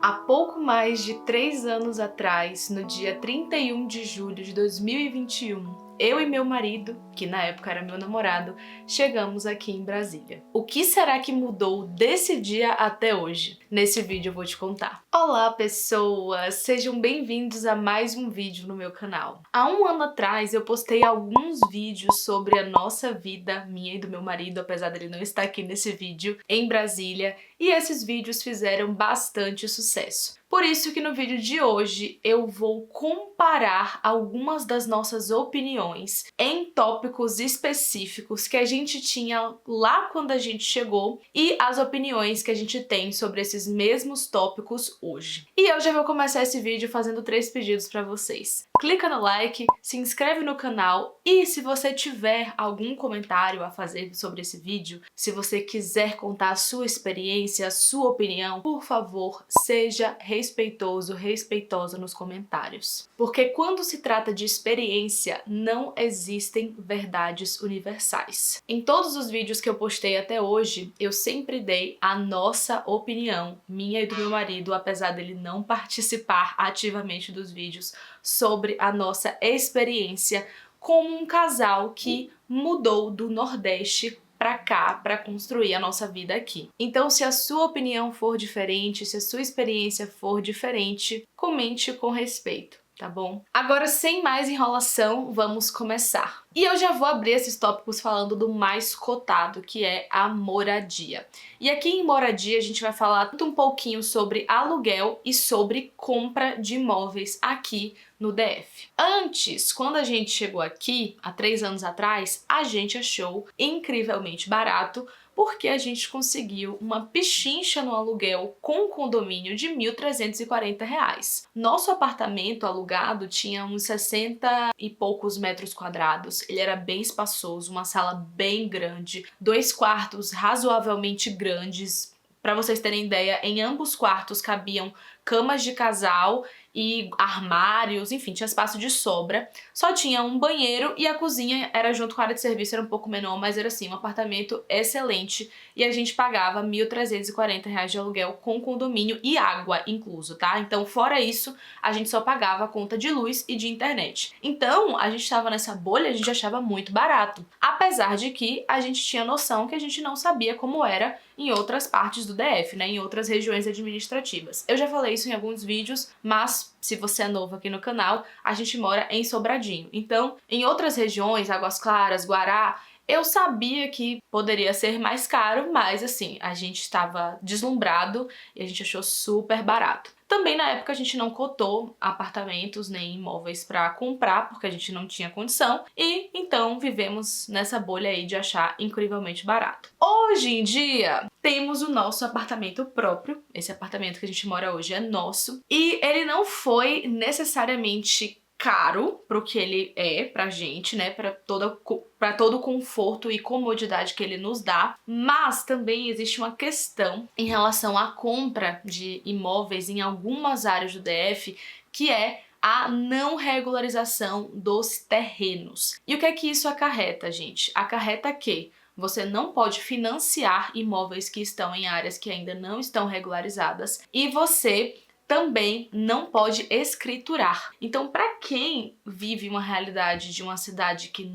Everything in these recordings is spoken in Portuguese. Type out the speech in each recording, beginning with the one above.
Há pouco mais de 3 anos atrás, no dia 31 de julho de 2021, eu e meu marido, que na época era meu namorado, chegamos aqui em Brasília. O que será que mudou desse dia até hoje? Nesse vídeo eu vou te contar. Olá pessoas, sejam bem-vindos a mais um vídeo no meu canal. Há um ano atrás eu postei alguns vídeos sobre a nossa vida, minha e do meu marido, apesar dele não estar aqui nesse vídeo, em Brasília, e esses vídeos fizeram bastante sucesso. Por isso que no vídeo de hoje eu vou comparar algumas das nossas opiniões em tópicos específicos que a gente tinha lá quando a gente chegou e as opiniões que a gente tem sobre esses mesmos tópicos hoje. E eu já vou começar esse vídeo fazendo 3 pedidos para vocês. Clica no like, se inscreve no canal e se você tiver algum comentário a fazer sobre esse vídeo, se você quiser contar a sua experiência, a sua opinião, por favor, seja respeitoso, respeitosa nos comentários. Porque quando se trata de experiência, não existem verdades universais. Em todos os vídeos que eu postei até hoje, eu sempre dei a nossa opinião, minha e do meu marido, apesar dele não participar ativamente dos vídeos, sobre a nossa experiência como um casal que mudou do Nordeste pra cá, pra construir a nossa vida aqui. Então, se a sua opinião for diferente, se a sua experiência for diferente, comente com respeito, tá bom? Agora, sem mais enrolação, vamos começar. E eu já vou abrir esses tópicos falando do mais cotado, que é a moradia. E aqui em moradia a gente vai falar tanto um pouquinho sobre aluguel e sobre compra de imóveis aqui no DF. Antes, quando a gente chegou aqui, há 3 anos atrás, a gente achou incrivelmente barato porque a gente conseguiu uma pichincha no aluguel com um condomínio de R$ 1.340. Nosso apartamento alugado tinha uns 60 e poucos metros quadrados. Ele era bem espaçoso, uma sala bem grande, 2 quartos razoavelmente grandes. Para vocês terem ideia, em ambos quartos cabiam camas de casal e armários, enfim, tinha espaço de sobra. Só tinha um banheiro e a cozinha era junto com a área de serviço, era um pouco menor, mas era assim, um apartamento excelente. E a gente pagava R$ 1.340 de aluguel com condomínio e água incluso, tá? Então, fora isso, a gente só pagava a conta de luz e de internet. Então, a gente tava nessa bolha, a gente achava muito barato. Apesar de que a gente tinha noção que a gente não sabia como era em outras partes do DF, né? Em outras regiões administrativas. Eu já falei isso em alguns vídeos, mas se você é novo aqui no canal, a gente mora em Sobradinho. Então, em outras regiões, Águas Claras, Guará, eu sabia que poderia ser mais caro, mas assim, a gente estava deslumbrado e a gente achou super barato. Também na época a gente não cotou apartamentos nem imóveis para comprar, porque a gente não tinha condição, e então vivemos nessa bolha aí de achar incrivelmente barato. Hoje em dia, temos o nosso apartamento próprio. Esse apartamento que a gente mora hoje é nosso, e ele não foi necessariamente caro pro que ele é pra gente, né, pra todo o conforto e comodidade que ele nos dá, mas também existe uma questão em relação à compra de imóveis em algumas áreas do DF, que é a não regularização dos terrenos. E o que é que isso acarreta, gente? Acarreta que você não pode financiar imóveis que estão em áreas que ainda não estão regularizadas e você também não pode escriturar. Então, para quem vive uma realidade de uma cidade que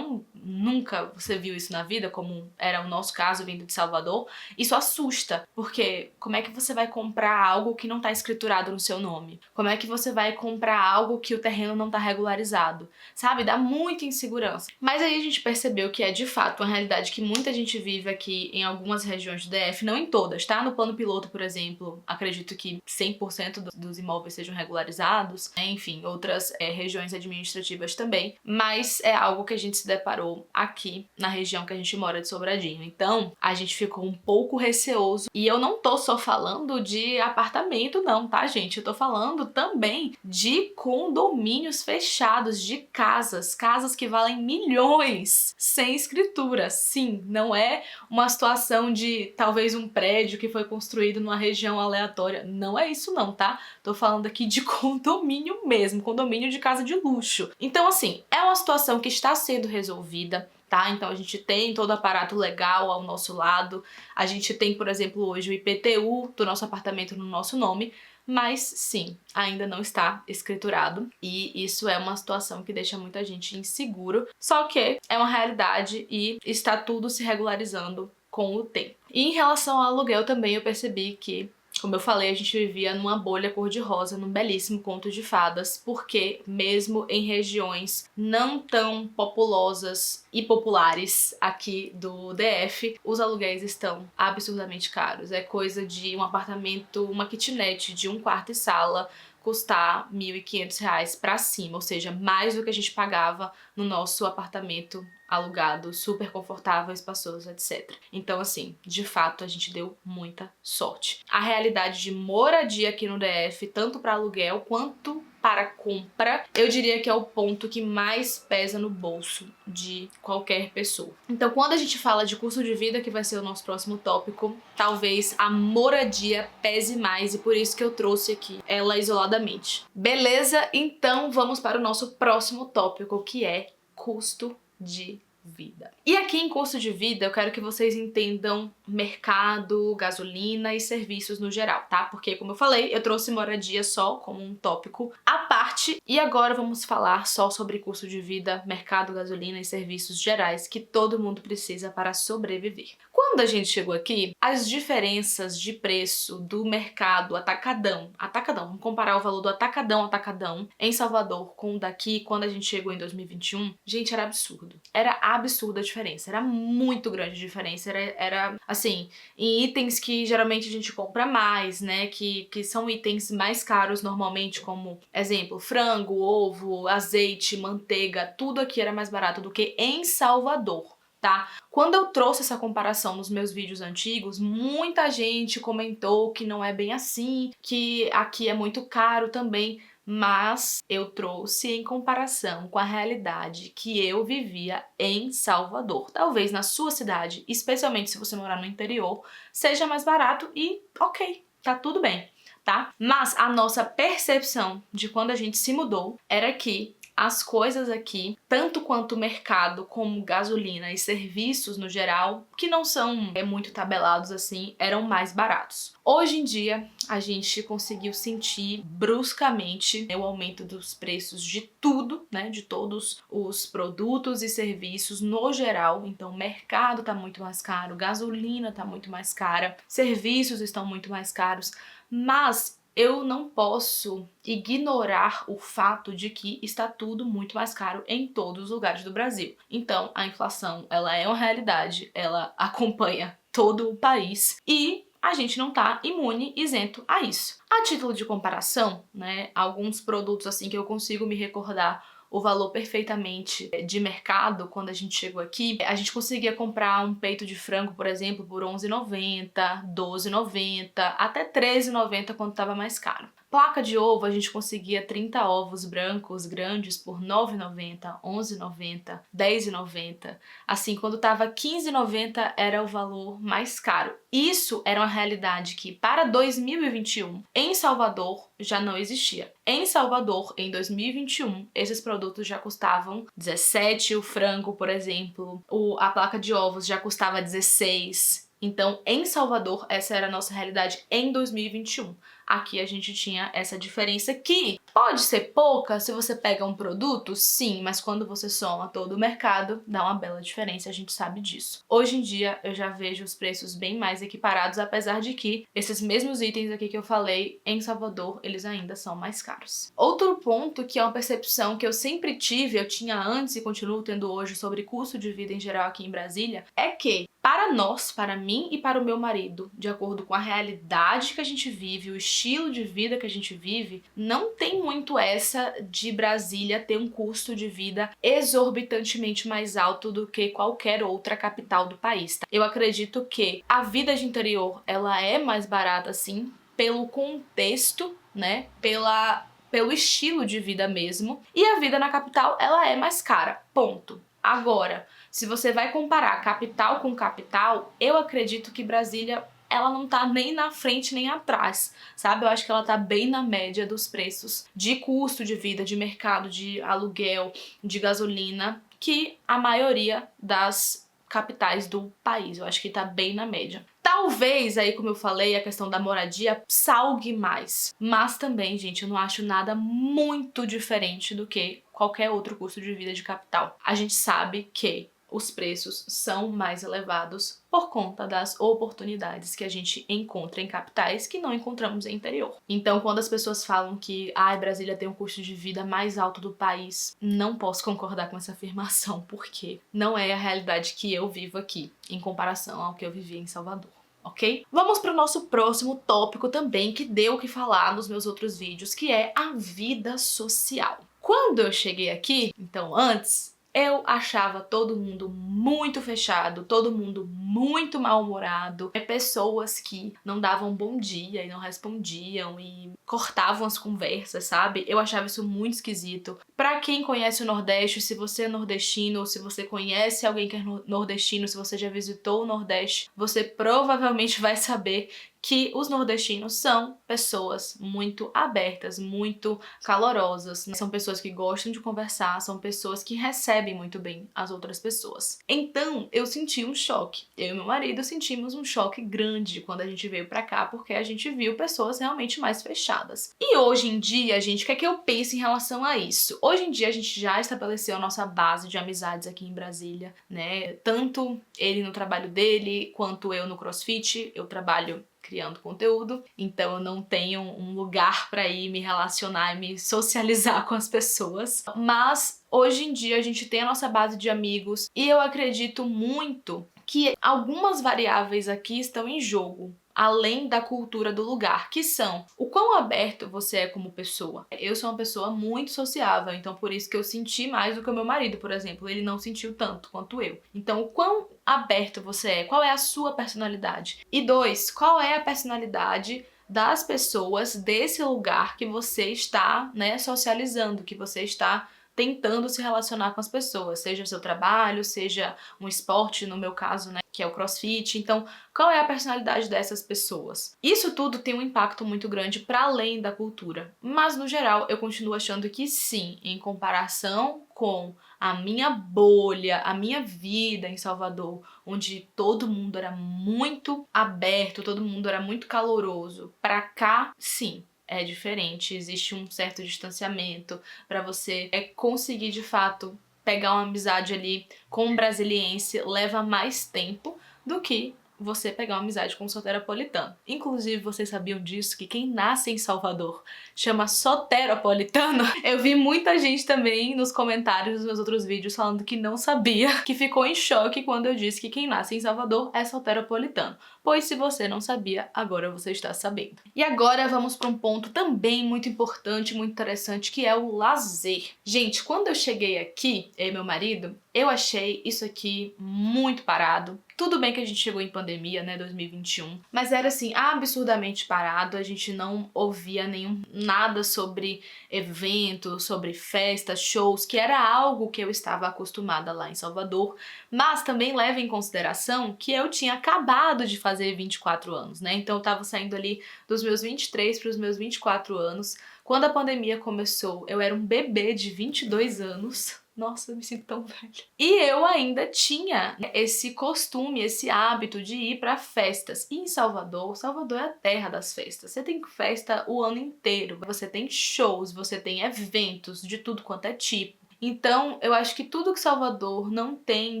nunca você viu isso na vida, como era o nosso caso vindo de Salvador, isso assusta, porque como é que você vai comprar algo que não está escriturado no seu nome? Como é que você vai comprar algo que o terreno não está regularizado? Sabe? Dá muita insegurança. Mas aí a gente percebeu que é de fato uma realidade que muita gente vive aqui em algumas regiões do DF, não em todas, tá? No plano piloto, por exemplo, acredito que 100% dos imóveis sejam regularizados, né? Enfim, outras regiões administrativas também, mas é algo que a gente se deparou aqui na região que a gente mora de Sobradinho. Então, a gente ficou um pouco receoso, e eu não tô só falando de apartamento não, tá, gente? Eu tô falando também de condomínios fechados, de casas que valem milhões, sem escritura. Sim, não é uma situação de talvez um prédio que foi construído numa região aleatória, não é isso não, tá? Tô falando aqui de condomínio mesmo, condomínio de casa de luxo. Então, assim, é uma situação que está sendo resolvida, tá? Então a gente tem todo o aparato legal ao nosso lado, a gente tem, por exemplo, hoje o IPTU do nosso apartamento no nosso nome, mas sim, ainda não está escriturado e isso é uma situação que deixa muita gente inseguro, só que é uma realidade e está tudo se regularizando com o tempo. E em relação ao aluguel também eu percebi que, como eu falei, a gente vivia numa bolha cor-de-rosa, num belíssimo conto de fadas, porque mesmo em regiões não tão populosas e populares aqui do DF, os aluguéis estão absurdamente caros. É coisa de um apartamento, uma kitnet de 1 quarto e sala, custar R$ 1.500 pra cima, ou seja, mais do que a gente pagava no nosso apartamento alugado, super confortável, espaçoso, etc. Então, assim, de fato, a gente deu muita sorte. A realidade de moradia aqui no DF, tanto para aluguel quanto para compra, eu diria que é o ponto que mais pesa no bolso de qualquer pessoa. Então, quando a gente fala de custo de vida, que vai ser o nosso próximo tópico, talvez a moradia pese mais e por isso que eu trouxe aqui ela isoladamente. Beleza? Então, vamos para o nosso próximo tópico, que é custo de vida. E aqui em custo de vida eu quero que vocês entendam mercado, gasolina e serviços no geral, tá? Porque, como eu falei, eu trouxe moradia só como um tópico à parte e agora vamos falar só sobre custo de vida, mercado, gasolina e serviços gerais que todo mundo precisa para sobreviver. Quando a gente chegou aqui, as diferenças de preço do mercado atacadão, vamos comparar o valor do atacadão em Salvador com o daqui, quando a gente chegou em 2021, gente, era absurdo. Era absurda a diferença, era muito grande a diferença, era assim, em itens que geralmente a gente compra mais, né, que são itens mais caros normalmente, como, exemplo, frango, ovo, azeite, manteiga, tudo aqui era mais barato do que em Salvador. Tá? Quando eu trouxe essa comparação nos meus vídeos antigos, muita gente comentou que não é bem assim, que aqui é muito caro também, mas eu trouxe em comparação com a realidade que eu vivia em Salvador. Talvez na sua cidade, especialmente se você morar no interior, seja mais barato e ok, tá tudo bem, tá? Mas a nossa percepção de quando a gente se mudou era que as coisas aqui, tanto quanto o mercado, como gasolina e serviços no geral, que não são muito tabelados assim, eram mais baratos. Hoje em dia, a gente conseguiu sentir bruscamente o aumento dos preços de tudo, né, de todos os produtos e serviços no geral. Então, o mercado tá muito mais caro, gasolina tá muito mais cara, serviços estão muito mais caros, mas eu não posso ignorar o fato de que está tudo muito mais caro em todos os lugares do Brasil. Então, a inflação, ela é uma realidade, ela acompanha todo o país e a gente não tá imune, isento a isso. A título de comparação, né, alguns produtos assim que eu consigo me recordar o valor perfeitamente de mercado quando a gente chegou aqui, a gente conseguia comprar um peito de frango, por exemplo, por R$11,90, R$12,90, até R$13,90 quando estava mais caro. Placa de ovo, a gente conseguia 30 ovos brancos grandes por R$9,90, R$11,90, R$10,90. Assim, quando tava R$15,90 era o valor mais caro. Isso era uma realidade que, para 2021, em Salvador, já não existia. Em Salvador, em 2021, esses produtos já custavam 17, o frango, por exemplo, a placa de ovos já custava 16. Então, em Salvador, essa era a nossa realidade em 2021. Aqui a gente tinha essa diferença que pode ser pouca se você pega um produto, sim, mas quando você soma todo o mercado, dá uma bela diferença, a gente sabe disso. Hoje em dia eu já vejo os preços bem mais equiparados, apesar de que esses mesmos itens aqui que eu falei, em Salvador, eles ainda são mais caros. Outro ponto que é uma percepção que eu sempre tive, eu tinha antes e continuo tendo hoje sobre custo de vida em geral aqui em Brasília, é que para nós, para mim e para o meu marido, de acordo com a realidade que a gente vive, o estilo de vida que a gente vive, não tem muito essa de Brasília ter um custo de vida exorbitantemente mais alto do que qualquer outra capital do país, tá? Eu acredito que a vida de interior, ela é mais barata, sim, pelo contexto, né? Pelo estilo de vida mesmo. E a vida na capital, ela é mais cara. Ponto. Agora, se você vai comparar capital com capital, eu acredito que Brasília, ela não tá nem na frente nem atrás, sabe? Eu acho que ela tá bem na média dos preços de custo de vida, de mercado, de aluguel, de gasolina, que a maioria das capitais do país. Eu acho que tá bem na média. Talvez aí, como eu falei, a questão da moradia salgue mais. Mas também, gente, eu não acho nada muito diferente do que qualquer outro custo de vida de capital. A gente sabe que os preços são mais elevados por conta das oportunidades que a gente encontra em capitais que não encontramos em interior. Então, quando as pessoas falam que Brasília tem um custo de vida mais alto do país, não posso concordar com essa afirmação, porque não é a realidade que eu vivo aqui, em comparação ao que eu vivi em Salvador. Ok? Vamos para o nosso próximo tópico também, que deu o que falar nos meus outros vídeos, que é a vida social. Quando eu cheguei aqui, então antes, eu achava todo mundo muito fechado, todo mundo muito mal-humorado, pessoas que não davam bom dia e não respondiam e cortavam as conversas, sabe? Eu achava isso muito esquisito. Pra quem conhece o Nordeste, se você é nordestino ou se você conhece alguém que é nordestino, se você já visitou o Nordeste, você provavelmente vai saber que os nordestinos são pessoas muito abertas, muito calorosas, né? São pessoas que gostam de conversar, são pessoas que recebem muito bem as outras pessoas. Então, eu senti um choque. Eu e meu marido sentimos um choque grande quando a gente veio pra cá, porque a gente viu pessoas realmente mais fechadas. E hoje em dia, gente, o que é que eu penso em relação a isso? Hoje em dia, a gente já estabeleceu a nossa base de amizades aqui em Brasília, né? Tanto ele no trabalho dele, quanto eu no CrossFit. Eu trabalho criando conteúdo, então eu não tenho um lugar para ir me relacionar e me socializar com as pessoas. Mas hoje em dia a gente tem a nossa base de amigos e eu acredito muito que algumas variáveis aqui estão em jogo, além da cultura do lugar, que são o quão aberto você é como pessoa. Eu sou uma pessoa muito sociável, então por isso que eu senti mais do que o meu marido, por exemplo. Ele não sentiu tanto quanto eu. Então, o quão aberto você é, qual é a sua personalidade? E 2, qual é a personalidade das pessoas desse lugar que você está, né, socializando, que você está tentando se relacionar com as pessoas, seja seu trabalho, seja um esporte, no meu caso, né, que é o CrossFit. Então, qual é a personalidade dessas pessoas? Isso tudo tem um impacto muito grande para além da cultura. Mas, no geral, eu continuo achando que sim, em comparação com a minha bolha, a minha vida em Salvador, onde todo mundo era muito aberto, todo mundo era muito caloroso, pra cá, sim, é diferente, existe um certo distanciamento para você conseguir de fato pegar uma amizade ali com um brasiliense, leva mais tempo do que você pegar uma amizade com um soteropolitano. Inclusive, vocês sabiam disso, que quem nasce em Salvador chama soteropolitano? Eu vi muita gente também nos comentários dos meus outros vídeos falando que não sabia, que ficou em choque quando eu disse que quem nasce em Salvador é soteropolitano. Pois se você não sabia, agora você está sabendo. E agora vamos para um ponto também muito importante, muito interessante, que é o lazer. Gente, quando eu cheguei aqui, eu e meu marido, eu achei isso aqui muito parado. Tudo bem que a gente chegou em pandemia, né, 2021, mas era assim, absurdamente parado, a gente não ouvia nada sobre eventos, sobre festas, shows, que era algo que eu estava acostumada lá em Salvador, mas também leva em consideração que eu tinha acabado de fazer 24 anos, né, então eu tava saindo ali dos meus 23 para os meus 24 anos. Quando a pandemia começou, eu era um bebê de 22 anos. Nossa, eu me sinto tão velha. E eu ainda tinha esse costume, esse hábito de ir para festas. E em Salvador, Salvador é a terra das festas. Você tem festa o ano inteiro. Você tem shows, você tem eventos de tudo quanto é tipo. Então, eu acho que tudo que Salvador não tem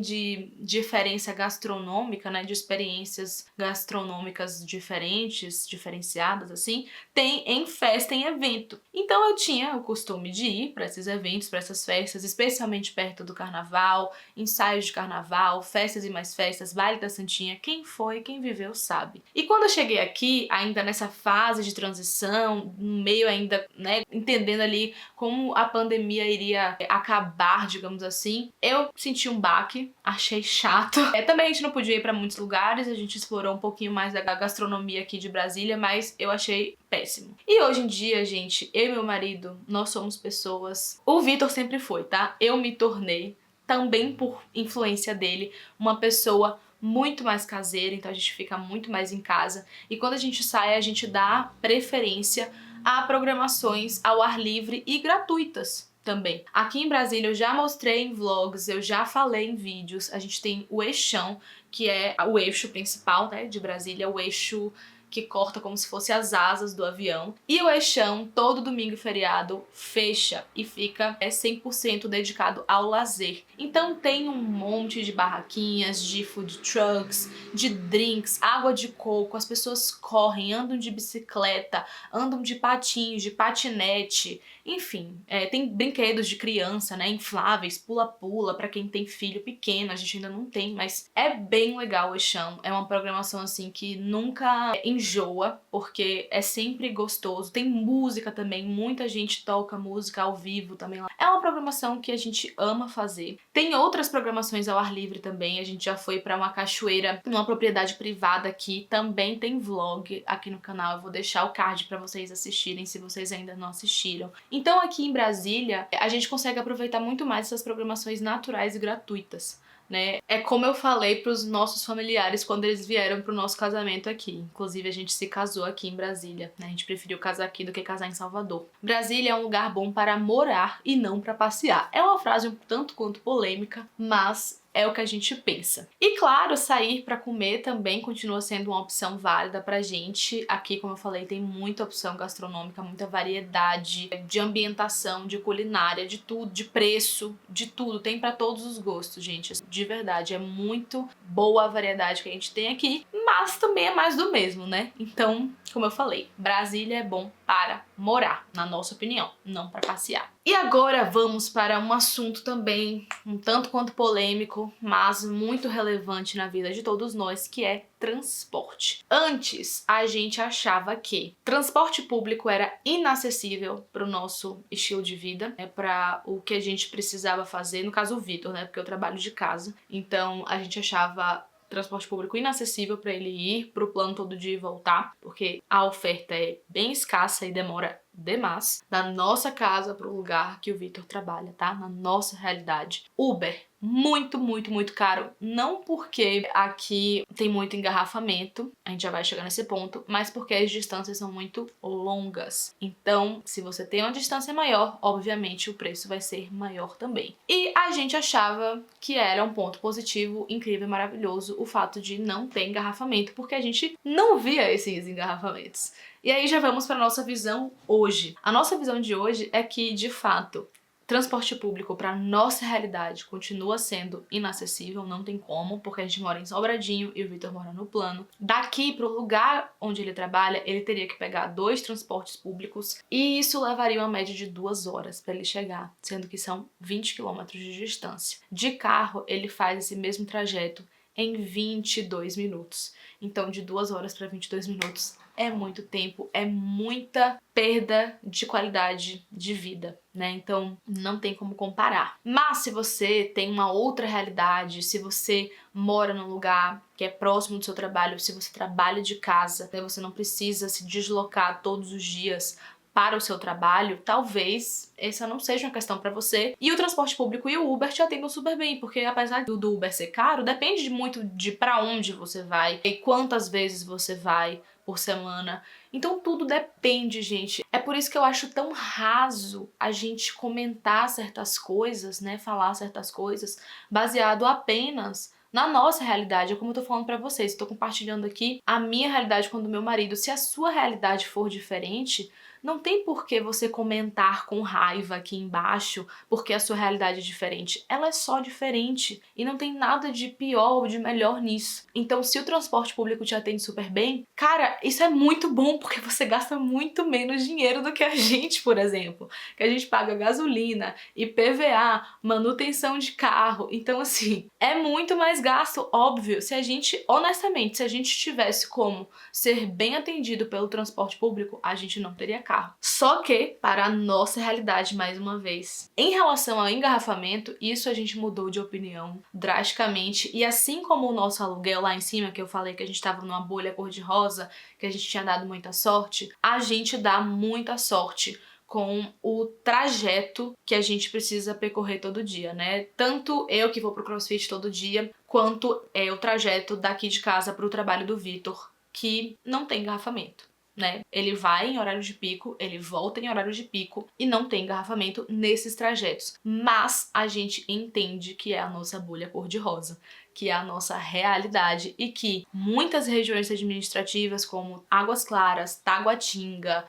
de diferença gastronômica, né, de experiências gastronômicas diferentes, diferenciadas, assim, tem em festa, em evento. Então, eu tinha o costume de ir para esses eventos, para essas festas, especialmente perto do carnaval, ensaios de carnaval, festas e mais festas, baile da Santinha. Quem foi, quem viveu, sabe. E quando eu cheguei aqui, ainda nessa fase de transição, no meio ainda, né, entendendo ali como a pandemia iria acabar, digamos assim, eu senti um baque, achei chato. Também a gente não podia ir pra muitos lugares, a gente explorou um pouquinho mais da gastronomia aqui de Brasília, mas eu achei péssimo. E hoje em dia, gente, eu e meu marido, nós somos pessoas... O Vitor sempre foi, tá? Eu me tornei, também por influência dele, uma pessoa muito mais caseira, então a gente fica muito mais em casa. E quando a gente sai, a gente dá preferência a programações ao ar livre e gratuitas. também. Aqui em Brasília eu já mostrei em vlogs, eu já falei em vídeos, a gente tem o eixão, que é o eixo principal, né, de Brasília, o eixo que corta como se fosse as asas do avião. E o eixão, todo domingo e feriado, fecha e fica 100% dedicado ao lazer. Então tem um monte de barraquinhas, de food trucks, de drinks, água de coco, as pessoas correm, andam de bicicleta, andam de patins, de patinete, enfim, tem brinquedos de criança, né, infláveis, pula-pula, pra quem tem filho pequeno, a gente ainda não tem, mas é bem legal o eixão, é uma programação assim que nunca enjoa, porque é sempre gostoso, tem música também, muita gente toca música ao vivo também lá. É uma programação que a gente ama fazer. Tem outras programações ao ar livre também, a gente já foi pra uma cachoeira numa propriedade privada aqui, também tem vlog aqui no canal, eu vou deixar o card pra vocês assistirem se vocês ainda não assistiram. Então aqui em Brasília, a gente consegue aproveitar muito mais essas programações naturais e gratuitas, né? É como eu falei pros nossos familiares quando eles vieram pro nosso casamento aqui. Inclusive a gente se casou aqui em Brasília, né? A gente preferiu casar aqui do que casar em Salvador. Brasília é um lugar bom para morar e não para passear. É uma frase um tanto quanto polêmica, mas é o que a gente pensa. E claro, sair para comer também continua sendo uma opção válida pra gente. Aqui, como eu falei, tem muita opção gastronômica, muita variedade de ambientação, de culinária, de tudo, de preço, de tudo. Tem para todos os gostos, gente. De verdade, é muito boa a variedade que a gente tem aqui, mas também é mais do mesmo, né? Então, como eu falei, Brasília é bom para morar, na nossa opinião, não para passear. E agora vamos para um assunto também um tanto quanto polêmico, mas muito relevante na vida de todos nós, que é transporte. Antes, a gente achava que transporte público era inacessível para o nosso estilo de vida, para o que a gente precisava fazer, no caso o Vitor, né, porque eu trabalho de casa, então a gente achava transporte público inacessível para ele ir pro plano todo dia e voltar, porque a oferta é bem escassa e demora demais, da nossa casa pro lugar que o Vitor trabalha, tá? Na nossa realidade. Uber, muito, muito, muito caro. Não porque aqui tem muito engarrafamento, a gente já vai chegar nesse ponto, mas porque as distâncias são muito longas. Então, se você tem uma distância maior, obviamente o preço vai ser maior também. E a gente achava que era um ponto positivo, incrível e maravilhoso o fato de não ter engarrafamento, porque a gente não via esses engarrafamentos. E aí já vamos para a nossa visão hoje. A nossa visão de hoje é que, de fato, transporte público para nossa realidade continua sendo inacessível, não tem como, porque a gente mora em Sobradinho e o Vitor mora no Plano. Daqui para o lugar onde ele trabalha, ele teria que pegar 2 transportes públicos e isso levaria uma média de 2 horas para ele chegar, sendo que são 20 quilômetros de distância. De carro, ele faz esse mesmo trajeto em 22 minutos. Então, de 2 horas para 22 minutos é muito tempo, é muita perda de qualidade de vida, né? Então, não tem como comparar. Mas se você tem uma outra realidade, se você mora num lugar que é próximo do seu trabalho, se você trabalha de casa, né, você não precisa se deslocar todos os dias para o seu trabalho, talvez essa não seja uma questão para você. E o transporte público e o Uber te atendem super bem, porque apesar do Uber ser caro, depende muito de para onde você vai e quantas vezes você vai por semana. Então tudo depende, gente. É por isso que eu acho tão raso a gente comentar certas coisas, né, falar certas coisas baseado apenas na nossa realidade. É como eu tô falando pra vocês, tô compartilhando aqui a minha realidade com a do meu marido. Se a sua realidade for diferente, não tem por que você comentar com raiva aqui embaixo porque a sua realidade é diferente. Ela é só diferente e não tem nada de pior ou de melhor nisso. Então, se o transporte público te atende super bem, cara, isso é muito bom porque você gasta muito menos dinheiro do que a gente, por exemplo. Que a gente paga gasolina, IPVA, manutenção de carro. Então, assim, é muito mais gasto, óbvio. Se a gente, honestamente, se a gente tivesse como ser bem atendido pelo transporte público, a gente não teria carro. Só que, para a nossa realidade, mais uma vez, em relação ao engarrafamento, isso a gente mudou de opinião drasticamente. E assim como o nosso aluguel lá em cima, que eu falei que a gente estava numa bolha cor-de-rosa, que a gente tinha dado muita sorte, a gente dá muita sorte com o trajeto que a gente precisa percorrer todo dia, né? Tanto eu que vou pro CrossFit todo dia, quanto o trajeto daqui de casa pro trabalho do Vitor, que não tem engarrafamento, né? Ele vai em horário de pico, ele volta em horário de pico e não tem engarrafamento nesses trajetos. Mas a gente entende que é a nossa bolha cor-de-rosa, que é a nossa realidade e que muitas regiões administrativas como Águas Claras, Taguatinga,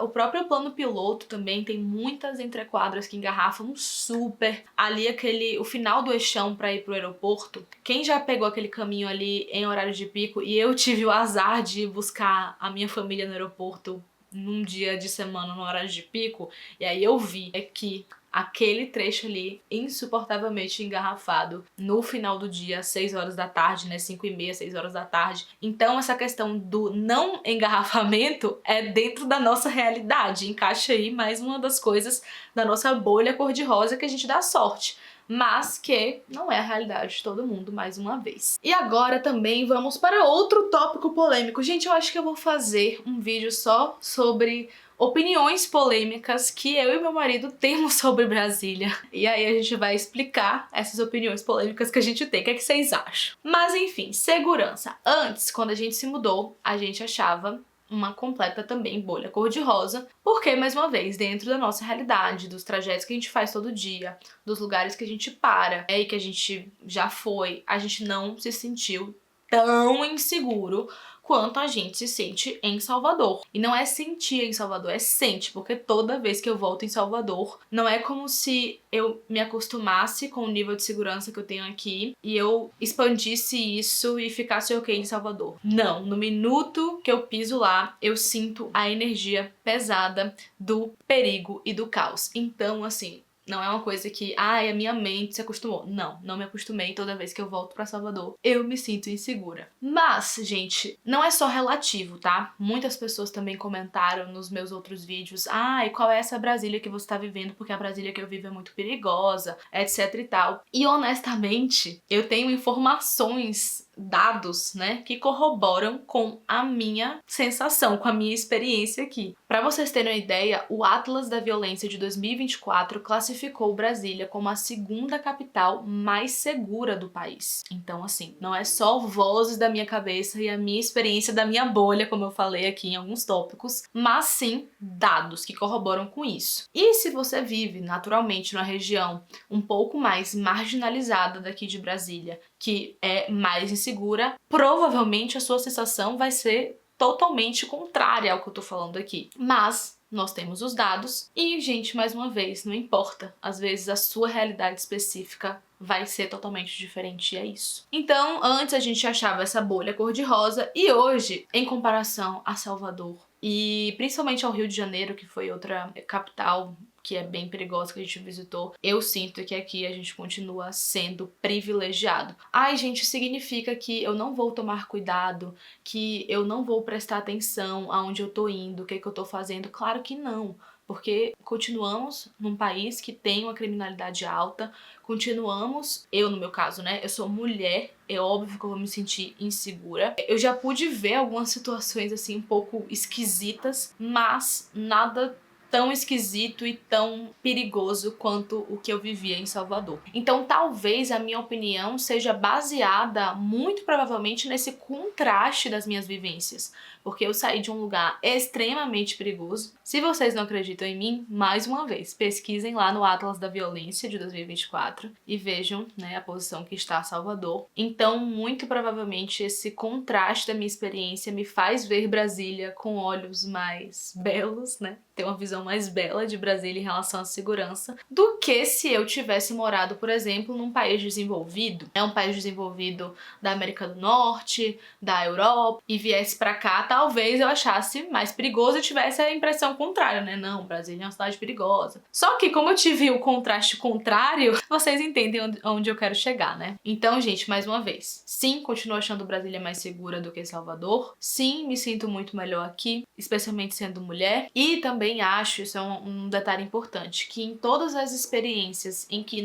o próprio plano piloto também tem muitas entrequadras que engarrafam super. Ali o final do eixão para ir pro aeroporto. Quem já pegou aquele caminho ali em horário de pico, e eu tive o azar de buscar a minha família no aeroporto num dia de semana no horário de pico, e aí eu vi que aquele trecho ali, insuportavelmente engarrafado, no final do dia, 6 horas da tarde, né, 5h30, 6 horas da tarde. Então essa questão do não engarrafamento é dentro da nossa realidade, encaixa aí mais uma das coisas da nossa bolha cor-de-rosa que a gente dá sorte, mas que não é a realidade de todo mundo, mais uma vez. E agora também vamos para outro tópico polêmico. Gente, eu acho que eu vou fazer um vídeo só sobre opiniões polêmicas que eu e meu marido temos sobre Brasília. E aí a gente vai explicar essas opiniões polêmicas que a gente tem. O que é que vocês acham? Mas enfim, segurança. Antes, quando a gente se mudou, a gente achava uma completa também bolha cor-de-rosa, porque, mais uma vez, dentro da nossa realidade, dos trajetos que a gente faz todo dia, dos lugares que a gente para e que a gente já foi, a gente não se sentiu tão inseguro quanto a gente se sente em Salvador. E não é sentir em Salvador, é sente, porque toda vez que eu volto em Salvador, não é como se eu me acostumasse com o nível de segurança que eu tenho aqui e eu expandisse isso e ficasse ok em Salvador. Não, no minuto que eu piso lá, eu sinto a energia pesada do perigo e do caos. Então, assim, não é uma coisa que, a minha mente se acostumou. Não, não me acostumei. Toda vez que eu volto pra Salvador, eu me sinto insegura. Mas, gente, não é só relativo, tá? Muitas pessoas também comentaram nos meus outros vídeos, e qual é essa Brasília que você tá vivendo? Porque a Brasília que eu vivo é muito perigosa, etc e tal. E, honestamente, eu tenho informações, dados, né, que corroboram com a minha sensação, com a minha experiência aqui. Pra vocês terem uma ideia, o Atlas da Violência de 2024 classificou Brasília como a segunda capital mais segura do país. Então, assim, não é só vozes da minha cabeça e a minha experiência da minha bolha, como eu falei aqui em alguns tópicos, mas sim dados que corroboram com isso. E se você vive naturalmente numa região um pouco mais marginalizada daqui de Brasília, que é mais insegura, provavelmente a sua sensação vai ser totalmente contrária ao que eu tô falando aqui. Mas nós temos os dados e, gente, mais uma vez, não importa. Às vezes a sua realidade específica vai ser totalmente diferente e é isso. Então, antes a gente achava essa bolha cor-de-rosa e hoje, em comparação a Salvador e principalmente ao Rio de Janeiro, que foi outra capital que é bem perigosa que a gente visitou, eu sinto que aqui a gente continua sendo privilegiado. Gente, significa que eu não vou tomar cuidado, que eu não vou prestar atenção aonde eu tô indo, o que eu tô fazendo? Claro que não. Porque continuamos num país que tem uma criminalidade alta, continuamos, eu no meu caso, né, eu sou mulher, é óbvio que eu vou me sentir insegura. Eu já pude ver algumas situações assim um pouco esquisitas, mas nada tão esquisito e tão perigoso quanto o que eu vivia em Salvador. Então talvez a minha opinião seja baseada muito provavelmente nesse contraste das minhas vivências, porque eu saí de um lugar extremamente perigoso. Se vocês não acreditam em mim, mais uma vez, pesquisem lá no Atlas da Violência de 2024 e vejam, né, a posição que está Salvador. Então, muito provavelmente esse contraste da minha experiência me faz ver Brasília com olhos mais belos, né? Ter uma visão mais bela de Brasília em relação à segurança do que se eu tivesse morado, por exemplo, num país desenvolvido. É um país desenvolvido da América do Norte, da Europa, e viesse pra cá, talvez eu achasse mais perigoso e tivesse a impressão contrária, né? Não, Brasília é uma cidade perigosa. Só que como eu tive o contraste contrário, vocês entendem onde eu quero chegar, né? Então, gente, mais uma vez, sim, continuo achando Brasília mais segura do que Salvador. Sim, me sinto muito melhor aqui, especialmente sendo mulher. E também acho, isso é um detalhe importante, que em todas as experiências em que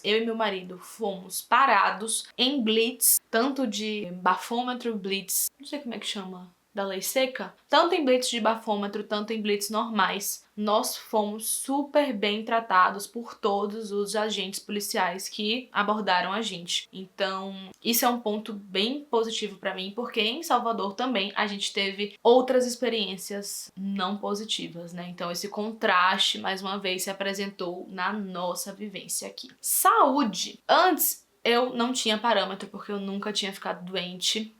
eu e meu marido, fomos parados em blitz, tanto de bafômetro, blitz, não sei como é que chama da lei seca, tanto em blitz de bafômetro, tanto em blitz normais, nós fomos super bem tratados por todos os agentes policiais que abordaram a gente. Então, isso é um ponto bem positivo pra mim, porque em Salvador também a gente teve outras experiências não positivas, né? Então, esse contraste, mais uma vez, se apresentou na nossa vivência aqui. Saúde. Antes, eu não tinha parâmetro, porque eu nunca tinha ficado doente.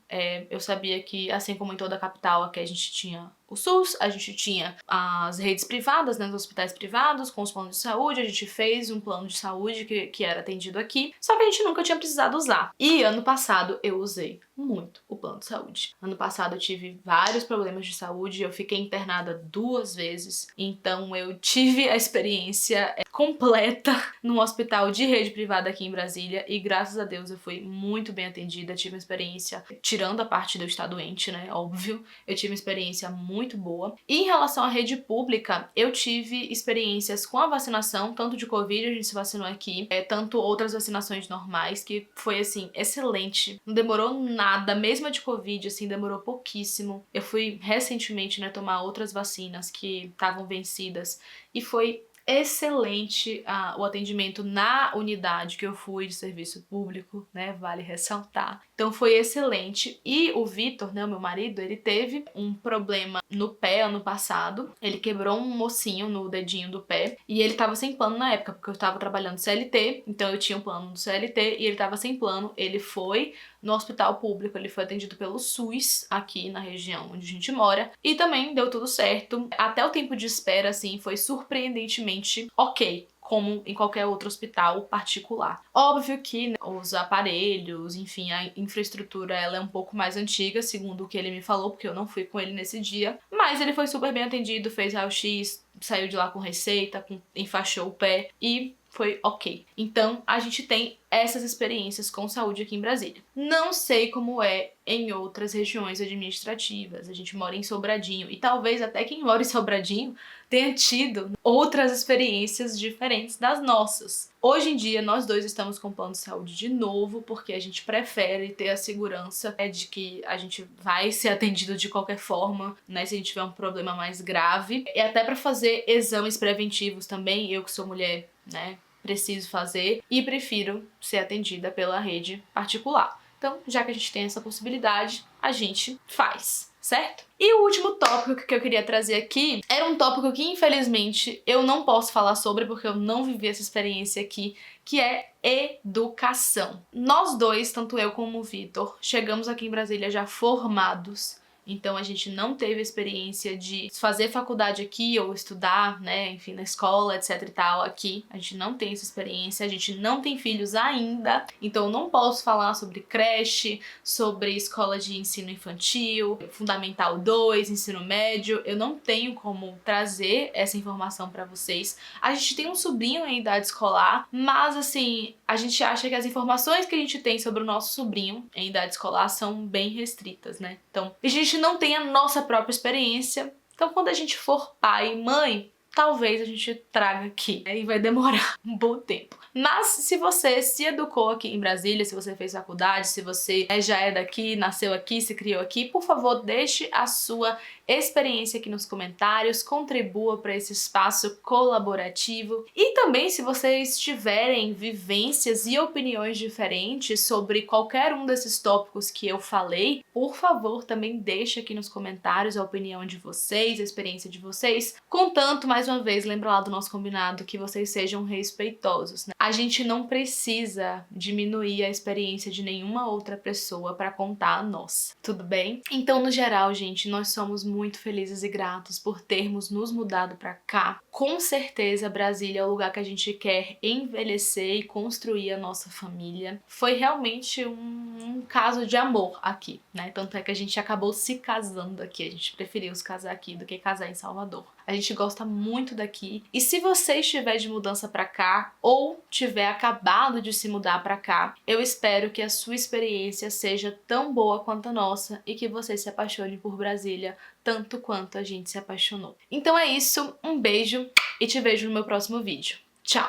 Eu sabia que, assim como em toda a capital, aqui a gente tinha o SUS, a gente tinha as redes privadas, né, os hospitais privados, com os planos de saúde, a gente fez um plano de saúde que era atendido aqui, só que a gente nunca tinha precisado usar. E ano passado eu usei muito o plano de saúde. Ano passado eu tive vários problemas de saúde, eu fiquei internada 2 vezes, então eu tive a experiência completa num hospital de rede privada aqui em Brasília e graças a Deus eu fui muito bem atendida, tive uma experiência, tirando a parte de eu estar doente, né, óbvio, eu tive uma experiência muito boa. E em relação à rede pública, eu tive experiências com a vacinação, tanto de Covid, a gente se vacinou aqui, tanto outras vacinações normais, que foi, assim, excelente. Não demorou nada, mesmo a de Covid, assim, demorou pouquíssimo. Eu fui recentemente, né, tomar outras vacinas que estavam vencidas e foi excelente o atendimento na unidade que eu fui de serviço público, né, vale ressaltar. Então foi excelente. E o Vitor, né, o meu marido, ele teve um problema no pé ano passado. Ele quebrou um mocinho no dedinho do pé e ele tava sem plano na época, porque eu tava trabalhando CLT, então eu tinha um plano do CLT e ele tava sem plano. Ele foi no hospital público, ele foi atendido pelo SUS aqui na região onde a gente mora e também deu tudo certo. Até o tempo de espera, assim, foi surpreendentemente ok, como em qualquer outro hospital particular. Óbvio que, né, os aparelhos, enfim, a infraestrutura ela é um pouco mais antiga, segundo o que ele me falou, porque eu não fui com ele nesse dia, mas ele foi super bem atendido, fez raio-x, saiu de lá com receita, enfaixou o pé e foi ok. Então, a gente tem essas experiências com saúde aqui em Brasília. Não sei como é em outras regiões administrativas. A gente mora em Sobradinho e talvez até quem mora em Sobradinho tenha tido outras experiências diferentes das nossas. Hoje em dia, nós dois estamos com plano de saúde de novo, porque a gente prefere ter a segurança de que a gente vai ser atendido de qualquer forma, né, se a gente tiver um problema mais grave. E até para fazer exames preventivos também, eu que sou mulher, né, preciso fazer e prefiro ser atendida pela rede particular. Então, já que a gente tem essa possibilidade, a gente faz, certo? E o último tópico que eu queria trazer aqui era um tópico que, infelizmente, eu não posso falar sobre porque eu não vivi essa experiência aqui, que é educação. Nós dois, tanto eu como o Vitor, chegamos aqui em Brasília já formados. Então a gente não teve a experiência de fazer faculdade aqui ou estudar, né, enfim, na escola, etc e tal, aqui. A gente não tem essa experiência, a gente não tem filhos ainda, então eu não posso falar sobre creche, sobre escola de ensino infantil, Fundamental 2, ensino médio. Eu não tenho como trazer essa informação pra vocês. A gente tem um sobrinho em idade escolar, mas assim, a gente acha que as informações que a gente tem sobre o nosso sobrinho em idade escolar são bem restritas, né? Então, a gente não tem a nossa própria experiência. Então, quando a gente for pai e mãe, talvez a gente traga aqui, né? E vai demorar um bom tempo. Mas se você se educou aqui em Brasília, se você fez faculdade, se você já é daqui, nasceu aqui, se criou aqui, por favor, deixe a sua experiência aqui nos comentários, contribua para esse espaço colaborativo. E também, se vocês tiverem vivências e opiniões diferentes sobre qualquer um desses tópicos que eu falei, por favor, também deixe aqui nos comentários a opinião de vocês, a experiência de vocês, contanto, mais uma vez, lembra lá do nosso combinado, que vocês sejam respeitosos, né? A gente não precisa diminuir a experiência de nenhuma outra pessoa para contar a nossa, tudo bem? Então, no geral, gente, nós somos muito felizes e gratos por termos nos mudado para cá. Com certeza, Brasília é o lugar que a gente quer envelhecer e construir a nossa família. Foi realmente um caso de amor aqui, né? Tanto é que a gente acabou se casando aqui. A gente preferiu se casar aqui do que casar em Salvador. A gente gosta muito daqui. E se você estiver de mudança pra cá ou tiver acabado de se mudar pra cá, eu espero que a sua experiência seja tão boa quanto a nossa e que você se apaixone por Brasília tanto quanto a gente se apaixonou. Então é isso, um beijo e te vejo no meu próximo vídeo. Tchau!